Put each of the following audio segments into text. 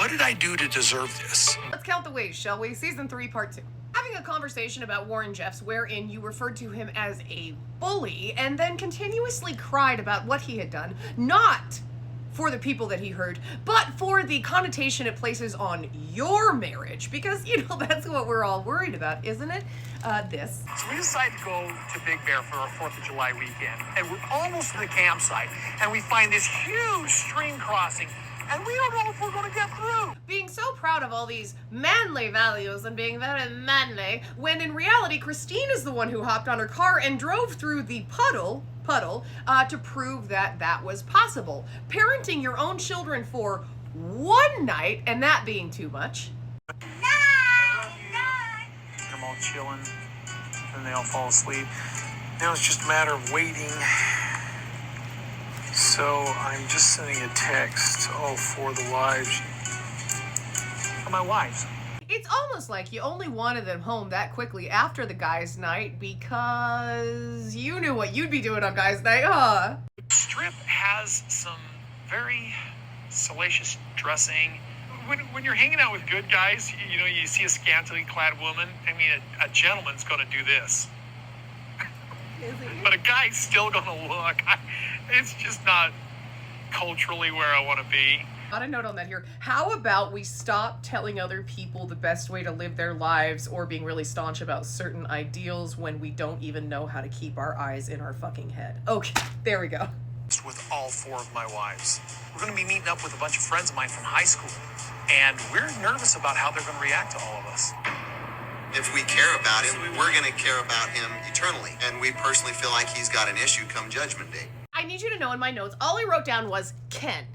What did I do to deserve this? Let's count the ways, shall we? Season 3, Part 2. Having a conversation about Warren Jeffs wherein you referred to him as a bully and then continuously cried about what he had done, not for the people that he hurt, but for the connotation it places on your marriage, because, you know, that's what we're all worried about, isn't it? This. So we decided to go to Big Bear for our 4th of July weekend, and we're almost to the campsite, and we find this huge stream crossing, and we don't know if we're going to get through. Being so proud of all these manly values and being very manly, when in reality, Christine is the one who hopped on her car and drove through the puddle to prove that that was possible. Parenting your own children for one night, and that being too much. I'm all chilling, and they all fall asleep. Now it's just a matter of waiting. So I'm just sending a text to all 4 of the wives. For my wives. It's almost like you only wanted them home that quickly after the guys' night because you knew what you'd be doing on guys' night, huh? Strip has some very salacious dressing. When you're hanging out with good guys, you know, you see a scantily clad woman. I mean, a gentleman's going to do this. But a guy's still going to look. It's just not culturally where I want to be. Got a note on that here. How about we stop telling other people the best way to live their lives or being really staunch about certain ideals when we don't even know how to keep our eyes in our fucking head? Okay, there we go. With all 4 of my wives. We're going to be meeting up with a bunch of friends of mine from high school, and we're nervous about how they're going to react to all of us. If we care about him, we're going to care about him eternally, and we personally feel like he's got an issue come Judgment Day. I need you to know in my notes, all I wrote down was Ken,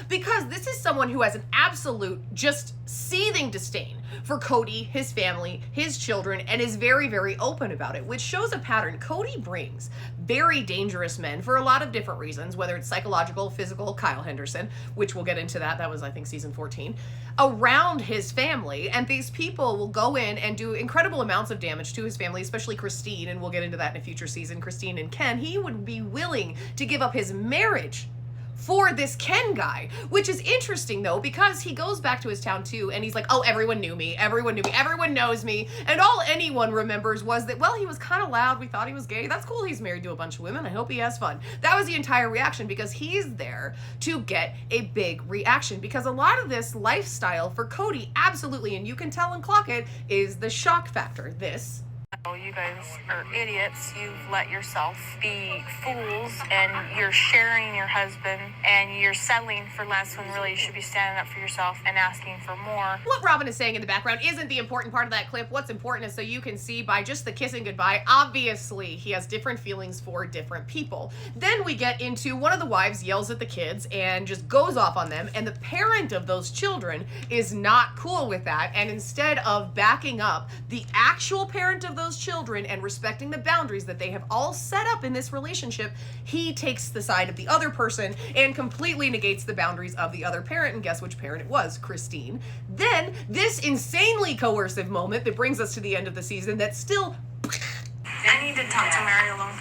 because this is someone who has an absolute, just seething disdain for Kody, his family, his children, and is very, very open about it, which shows a pattern. Kody brings very dangerous men for a lot of different reasons, whether it's psychological, physical, Kyle Henderson, which we'll get into that was, I think, season 14, around his family, and these people will go in and do incredible amounts of damage to his family, especially Christine, and we'll get into that in a future season, Christine and Ken. He would be willing to give up his marriage for this Ken guy, which is interesting though, because he goes back to his town too, and he's like, oh, everyone knows me, everyone knows me, and all anyone remembers was that, well, he was kind of loud, we thought he was gay, that's cool, he's married to a bunch of women, I hope he has fun. That was the entire reaction, because he's there to get a big reaction, because a lot of this lifestyle for Kody, absolutely, and you can tell and clock it, is the shock factor. This. Oh, you guys are idiots. You've let yourself be fools, and you're sharing your husband, and you're settling for less when really you should be standing up for yourself and asking for more. What Robin is saying in the background isn't the important part of that clip. What's important is so you can see by just the kissing goodbye, obviously he has different feelings for different people. Then we get into one of the wives yells at the kids and just goes off on them, and the parent of those children is not cool with that, and instead of backing up the actual parent of those children and respecting the boundaries that they have all set up in this relationship, he takes the side of the other person and completely negates the boundaries of the other parent, and guess which parent it was? Christine. Then this insanely coercive moment that brings us to the end of the season that still... I need to talk to Meri alone.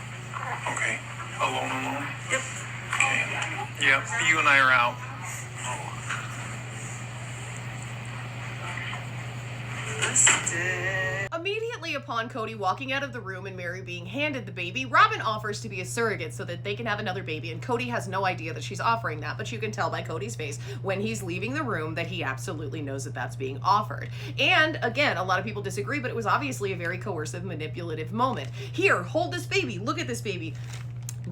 Okay. Alone? Yep. Okay. Yep, you and I are out. Immediately upon Kody walking out of the room and Meri being handed the baby, Robin offers to be a surrogate so that they can have another baby, and Kody has no idea that she's offering that, but you can tell by Cody's face when he's leaving the room that he absolutely knows that that's being offered. And again, a lot of people disagree, but it was obviously a very coercive, manipulative moment. Here, hold this baby, look at this baby.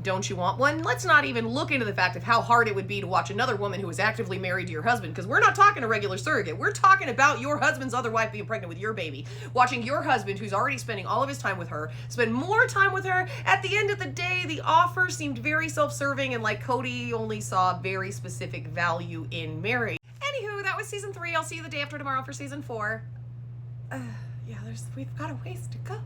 Don't you want one? Let's not even look into the fact of how hard it would be to watch another woman who is actively married to your husband, because we're not talking a regular surrogate. We're talking about your husband's other wife being pregnant with your baby. Watching your husband, who's already spending all of his time with her, spend more time with her. At the end of the day, the offer seemed very self-serving, and like Kody only saw very specific value in Meri. Anywho, that was season 3. I'll see you the day after tomorrow for season 4. Yeah, we've got a ways to go.